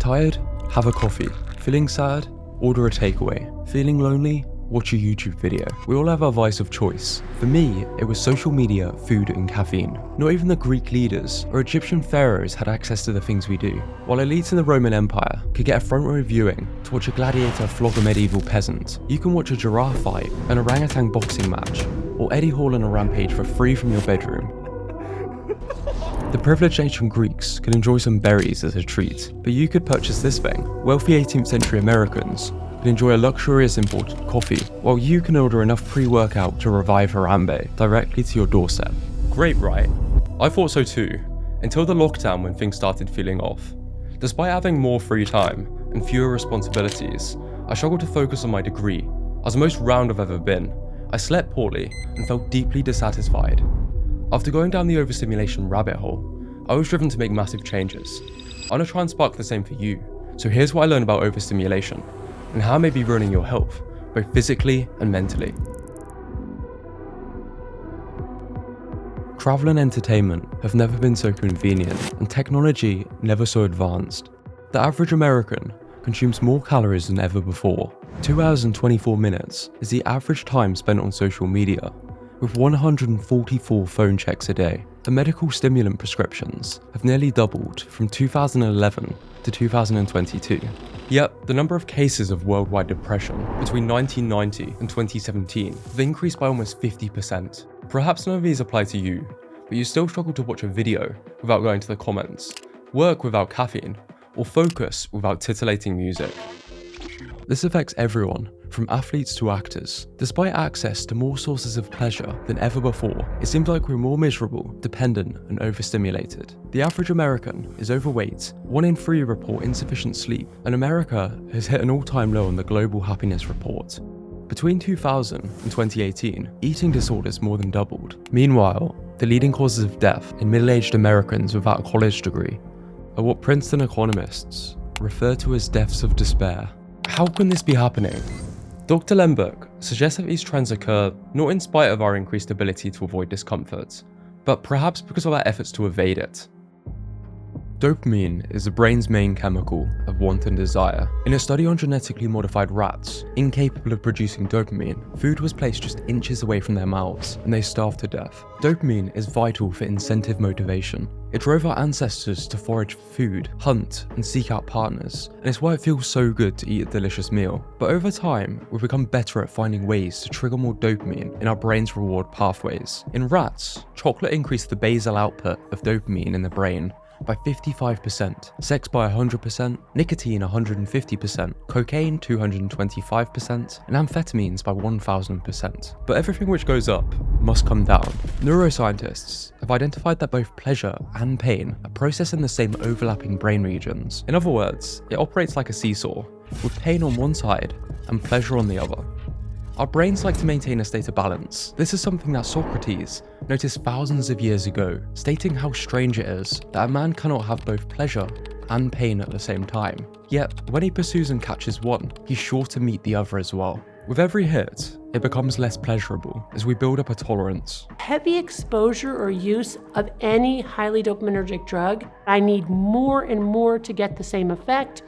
Tired? Have a coffee. Feeling sad? Order a takeaway. Feeling lonely? Watch a YouTube video. We all have our vice of choice. For me, it was social media, food and caffeine. Not even the Greek leaders or Egyptian pharaohs had access to the things we do. While elites in the Roman Empire could get a front row viewing to watch a gladiator flog a medieval peasant, you can watch a giraffe fight, an orangutan boxing match, or Eddie Hall on a rampage for free from your bedroom. The privileged ancient Greeks could enjoy some berries as a treat, but you could purchase this thing. Wealthy 18th century Americans could enjoy a luxurious imported coffee, while you can order enough pre-workout to revive 𝗲𝗃𝗶𝗃 directly to your doorstep. Great, right? I thought so too, until the lockdown when things started feeling off. Despite having more free time and fewer responsibilities, I struggled to focus on my degree. I was the most round I've ever been. I slept poorly and felt deeply dissatisfied. After going down the overstimulation rabbit hole, I was driven to make massive changes. I want to try and spark the same for you, so here's what I learned about overstimulation and how it may be ruining your health, both physically and mentally. Travel and entertainment have never been so convenient, and technology never so advanced. The average American consumes more calories than ever before. 2 hours and 24 minutes is the average time spent on social media, with 144 phone checks a day. The medical stimulant prescriptions have nearly doubled from 2011 to 2022. Yet, the number of cases of worldwide depression between 1990 and 2017 have increased by almost 50%. Perhaps none of these apply to you, but you still struggle to watch a video without going to the comments, work without caffeine, or focus without titillating music. This affects everyone, from athletes to actors. Despite access to more sources of pleasure than ever before, it seems like we're more miserable, dependent, and overstimulated. The average American is overweight, 1 in 3 report insufficient sleep, and America has hit an all-time low on the Global Happiness Report. Between 2000 and 2018, eating disorders more than doubled. Meanwhile, the leading causes of death in middle-aged Americans without a college degree are what Princeton economists refer to as deaths of despair. How can this be happening? Dr. 𝗏𝗏𝗏 suggests that these trends occur not in spite of our increased ability to avoid discomfort, but perhaps because of our efforts to evade it. Dopamine is the brain's main chemical of want and desire. In a study on genetically modified rats, incapable of producing dopamine, food was placed just inches away from their mouths and they starved to death. Dopamine is vital for incentive motivation. It drove our ancestors to forage for food, hunt, and seek out partners, and it's why it feels so good to eat a delicious meal. But over time, we've become better at finding ways to trigger more dopamine in our brain's reward pathways. In rats, chocolate increased the basal output of dopamine in the brain by 55%, sex by 100%, nicotine 150%, cocaine 225%, and amphetamines by 1000%. But everything which goes up must come down. Neuroscientists have identified that both pleasure and pain are processed in the same overlapping brain regions. In other words, it operates like a seesaw, with pain on one side and pleasure on the other. Our brains like to maintain a state of balance. This is something that Socrates noticed thousands of years ago, stating how strange it is that a man cannot have both pleasure and pain at the same time. Yet, when he pursues and catches one, he's sure to meet the other as well. With every hit, it becomes less pleasurable as we build up a tolerance. Heavy exposure or use of any highly dopaminergic drug, I need more and more to get the same effect.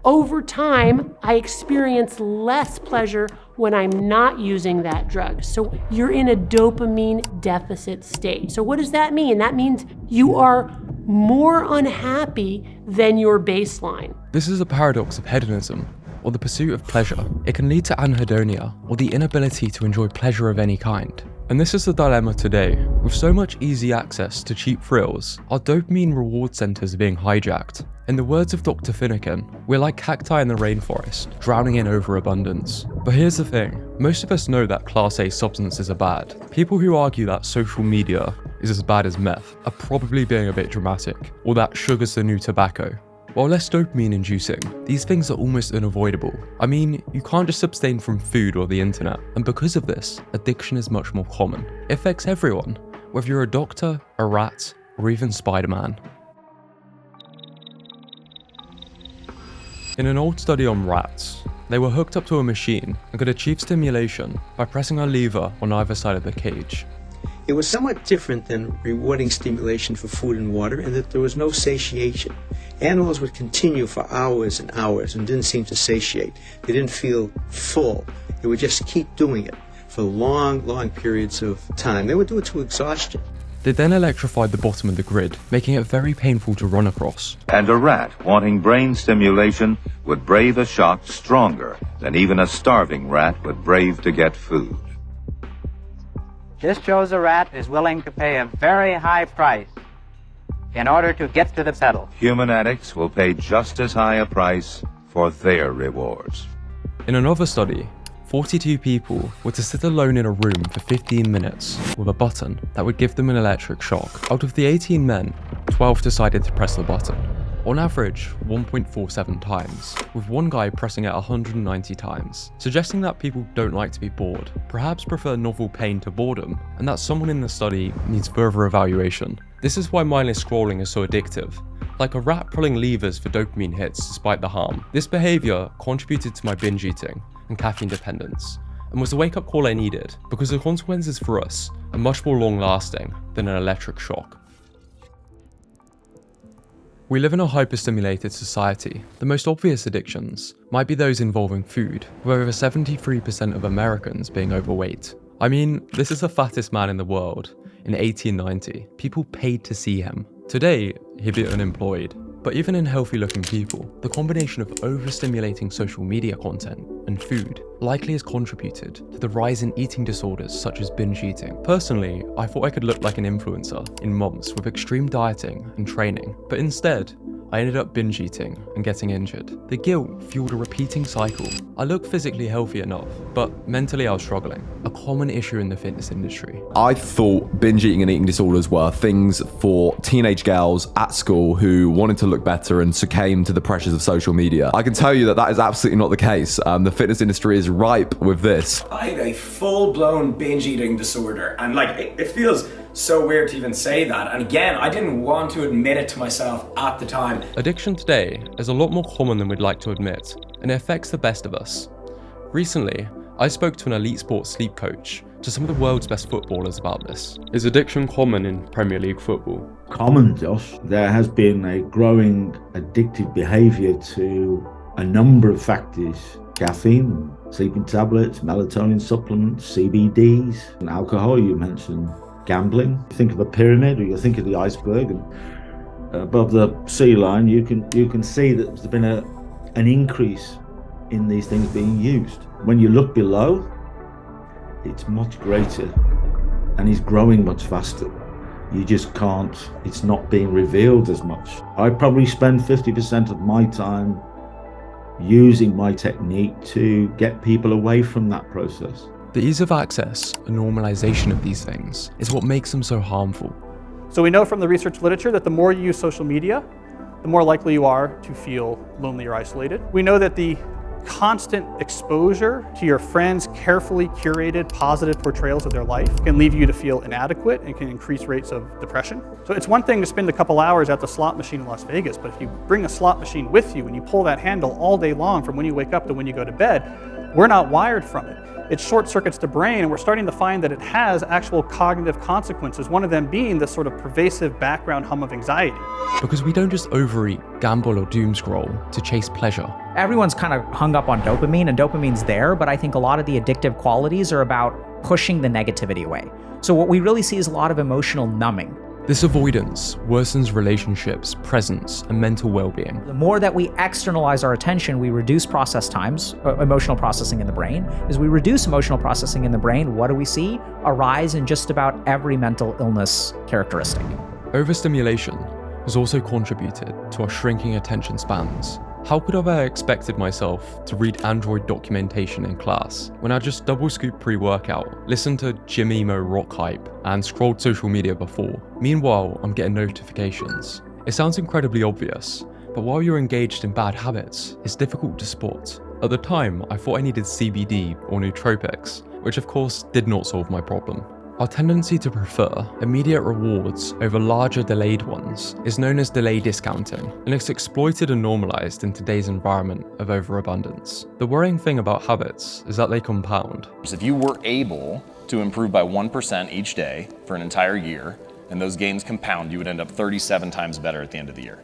Over time, I experience less pleasure when I'm not using that drug. So you're in a dopamine deficit state. So what does that mean? That means you are more unhappy than your baseline. This is a paradox of hedonism, or the pursuit of pleasure. It can lead to anhedonia, or the inability to enjoy pleasure of any kind. And this is the dilemma today. With so much easy access to cheap thrills, our dopamine reward centers are being hijacked. In the words of Dr. 𝗏𝗏𝗏, we're like cacti in the rainforest, drowning in overabundance. But here's the thing, most of us know that Class A substances are bad. People who argue that social media is as bad as meth are probably being a bit dramatic, or that sugar's the new tobacco. While less dopamine inducing, these things are almost unavoidable. I mean, you can't just abstain from food or the internet, and because of this, addiction is much more common. It affects everyone, whether you're a doctor, a rat, or even Spider-Man. In an old study on rats, they were hooked up to a machine and could achieve stimulation by pressing a lever on either side of the cage. It was somewhat different than rewarding stimulation for food and water in that there was no satiation. Animals would continue for hours and hours and didn't seem to satiate. They didn't feel full. They would just keep doing it for long, long periods of time. They would do it to exhaustion. They then electrified the bottom of the grid, making it very painful to run across. And a rat wanting brain stimulation would brave a shock stronger than even a starving rat would brave to get food. This shows a rat is willing to pay a very high price in order to get to the pedal. Human addicts will pay just as high a price for their rewards. In another study, 42 people were to sit alone in a room for 15 minutes with a button that would give them an electric shock. Out of the 18 men, 12 decided to press the button. On average, 1.47 times, with one guy pressing it 190 times, suggesting that people don't like to be bored, perhaps prefer novel pain to boredom, and that someone in the study needs further evaluation. This is why mindless scrolling is so addictive. Like a rat pulling levers for dopamine hits despite the harm. This behaviour contributed to my binge eating and caffeine dependence, and was the wake-up call I needed, because the consequences for us are much more long-lasting than an electric shock. We live in a hyperstimulated society. The most obvious addictions might be those involving food, with over 73% of Americans being overweight. I mean, this is the fattest man in the world. In 1890, people paid to see him. Today, he'd be unemployed. But even in healthy-looking people, the combination of overstimulating social media content and food likely has contributed to the rise in eating disorders such as binge eating. Personally, I thought I could look like an influencer in months with extreme dieting and training, but instead, I ended up binge eating and getting injured. The guilt fueled a repeating cycle. I looked physically healthy enough, but mentally I was struggling, a common issue in the fitness industry. I thought binge eating and eating disorders were things for teenage girls at school who wanted to look better and succumbed to the pressures of social media. I can tell you that that is absolutely not the case. The fitness industry is ripe with this. I had a full-blown binge eating disorder, and it feels so weird to even say that. And again, I didn't want to admit it to myself at the time. Addiction today is a lot more common than we'd like to admit, and it affects the best of us. Recently, I spoke to an elite sports sleep coach, to some of the world's best footballers about this. Is addiction common in Premier League football? Common, Josh. There has been a growing addictive behaviour to a number of factors. Caffeine, sleeping tablets, melatonin supplements, CBDs, and alcohol you mentioned. Gambling. You think of a pyramid, or you think of the iceberg, and above the sea line, you can see that there's been an increase in these things being used. When you look below, it's much greater, and it's growing much faster. You just can't. It's not being revealed as much. I probably spend 50% of my time using my technique to get people away from that process. The ease of access and normalization of these things is what makes them so harmful. So we know from the research literature that the more you use social media, the more likely you are to feel lonely or isolated. We know that the constant exposure to your friends' carefully curated positive portrayals of their life can leave you to feel inadequate and can increase rates of depression. So it's one thing to spend a couple hours at the slot machine in Las Vegas, but if you bring a slot machine with you and you pull that handle all day long from when you wake up to when you go to bed, we're not wired from it. It short circuits the brain, and we're starting to find that it has actual cognitive consequences, one of them being this sort of pervasive background hum of anxiety. Because we don't just overeat, gamble, or doom scroll to chase pleasure. Everyone's kind of hung up on dopamine, and dopamine's there, but I think a lot of the addictive qualities are about pushing the negativity away. So what we really see is a lot of emotional numbing. This avoidance worsens relationships, presence, and mental well-being. The more that we externalize our attention, we reduce process times, emotional processing in the brain. As we reduce emotional processing in the brain, what do we see? A rise in just about every mental illness characteristic. Overstimulation has also contributed to our shrinking attention spans. How could I have expected myself to read Android documentation in class when I just double scooped pre-workout, listened to 𝗲𝗄𝗎 rock hype, and scrolled social media before? Meanwhile, I'm getting notifications. It sounds incredibly obvious, but while you're engaged in bad habits, it's difficult to spot. At the time, I thought I needed CBD or nootropics, which of course did not solve my problem. Our tendency to prefer immediate rewards over larger delayed ones is known as delay discounting, and it's exploited and normalized in today's environment of overabundance. The worrying thing about habits is that they compound. If you were able to improve by 1% each day for an entire year, and those gains compound, you would end up 37 times better at the end of the year.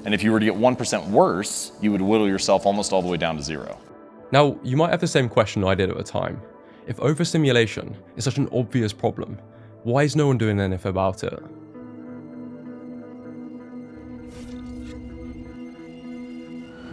And if you were to get 1% worse, you would whittle yourself almost all the way down to 0. Now, you might have the same question I did at the time. If overstimulation is such an obvious problem, why is no one doing anything about it?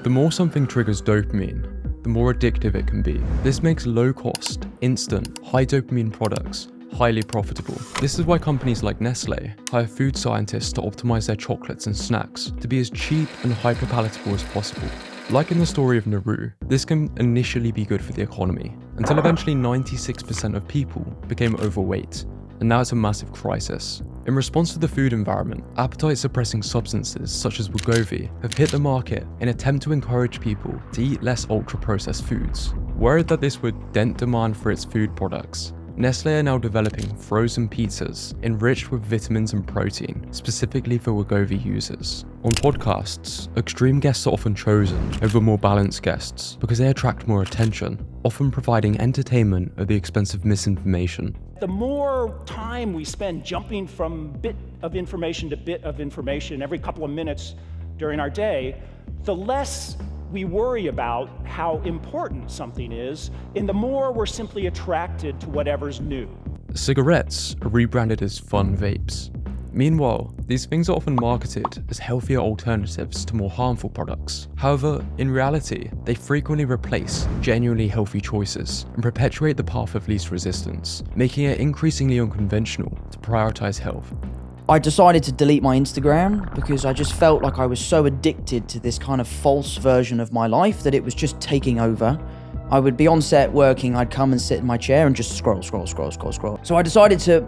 The more something triggers dopamine, the more addictive it can be. This makes low-cost, instant, high dopamine products highly profitable. This is why companies like Nestle hire food scientists to optimize their chocolates and snacks to be as cheap and hyper-palatable as possible. Like in the story of 𝗬𝗏, this can initially be good for the economy, until eventually 96% of people became overweight, and now it's a massive crisis. In response to the food environment, appetite-suppressing substances such as 𝗥𝘂𝗶𝗹𝗁 have hit the market in an attempt to encourage people to eat less ultra-processed foods. Worried that this would dent demand for its food products, Nestle are now developing frozen pizzas enriched with vitamins and protein, specifically for 𝗥𝘂𝗶𝗃 users. On podcasts, extreme guests are often chosen over more balanced guests because they attract more attention, often providing entertainment at the expense of misinformation. The more time we spend jumping from bit of information to bit of information every couple of minutes during our day, the less we worry about how important something is, and the more we're simply attracted to whatever's new. Cigarettes are rebranded as fun vapes. Meanwhile, these things are often marketed as healthier alternatives to more harmful products. However, in reality, they frequently replace genuinely healthy choices and perpetuate the path of least resistance, making it increasingly unconventional to prioritize health. I decided to delete my Instagram because I just felt like I was so addicted to this kind of false version of my life that it was just taking over. I would be on set working, I'd come and sit in my chair and just scroll. So I decided to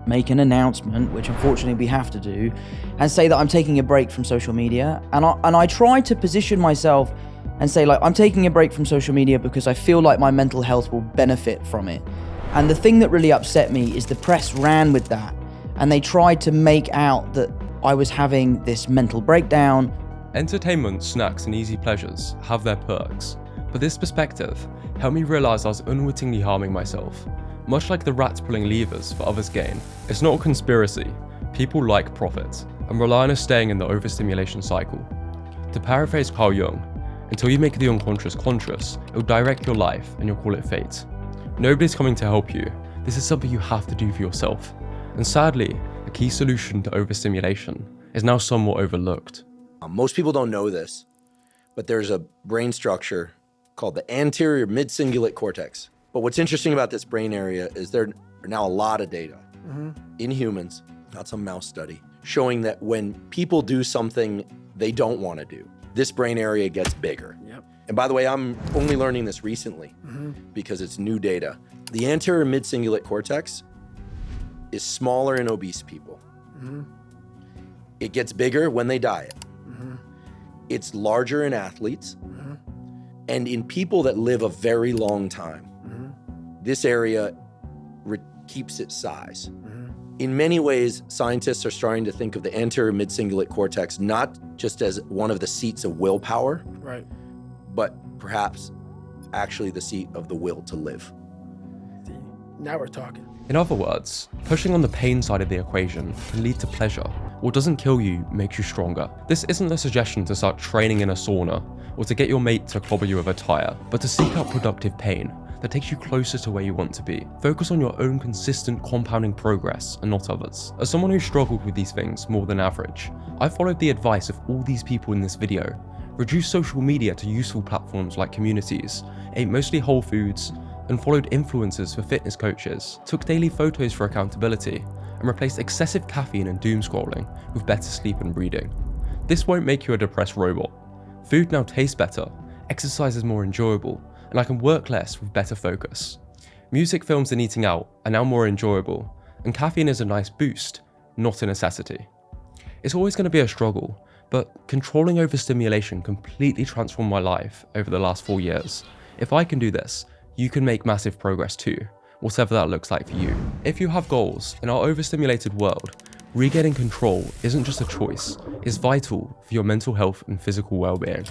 make an announcement, which unfortunately we have to do, and say that I'm taking a break from social media. And I tried to position myself and say, like, I'm taking a break from social media because I feel like my mental health will benefit from it. And the thing that really upset me is the press ran with that, and they tried to make out that I was having this mental breakdown. Entertainment, snacks, and easy pleasures have their perks, but this perspective helped me realize I was unwittingly harming myself. Much like the rats pulling levers for others' gain, it's not a conspiracy. People like profit and rely on us staying in the overstimulation cycle. To paraphrase Carl Jung, until you make the unconscious conscious, it will direct your life and you'll call it fate. Nobody's coming to help you. This is something you have to do for yourself. And sadly, a key solution to overstimulation is now somewhat overlooked. Most people don't know this, but there's a brain structure called the anterior mid-cingulate cortex. But what's interesting about this brain area is there are now a lot of data in humans, not some mouse study, showing that when people do something they don't want to do, this brain area gets bigger. And by the way, I'm only learning this recently because it's new data. The anterior mid-cingulate cortex is smaller in obese people. It gets bigger when they diet. It's larger in athletes and in people that live a very long time. This area keeps its size. In many ways, scientists are starting to think of the anterior mid-cingulate cortex not just as one of the seats of willpower, but perhaps actually the seat of the will to live. Now we're talking. In other words, pushing on the pain side of the equation can lead to pleasure. What doesn't kill you makes you stronger. This isn't a suggestion to start training in a sauna or to get your mate to clobber you with a tire, but to seek out productive pain that takes you closer to where you want to be. Focus on your own consistent compounding progress and not others. As someone who struggled with these things more than average, I followed the advice of all these people in this video. Reduce social media to useful platforms like communities, ate mostly whole foods, and followed influencers for fitness coaches, took daily photos for accountability, and replaced excessive caffeine and doom scrolling with better sleep and reading. This won't make you a depressed robot. Food now tastes better, exercise is more enjoyable, and I can work less with better focus. Music, films, and eating out are now more enjoyable, and caffeine is a nice boost, not a necessity. It's always going to be a struggle, but controlling overstimulation completely transformed my life over the last 4 years. If I can do this, you can make massive progress too, whatever that looks like for you. If you have goals in our overstimulated world, regaining control isn't just a choice, it's vital for your mental health and physical well-being.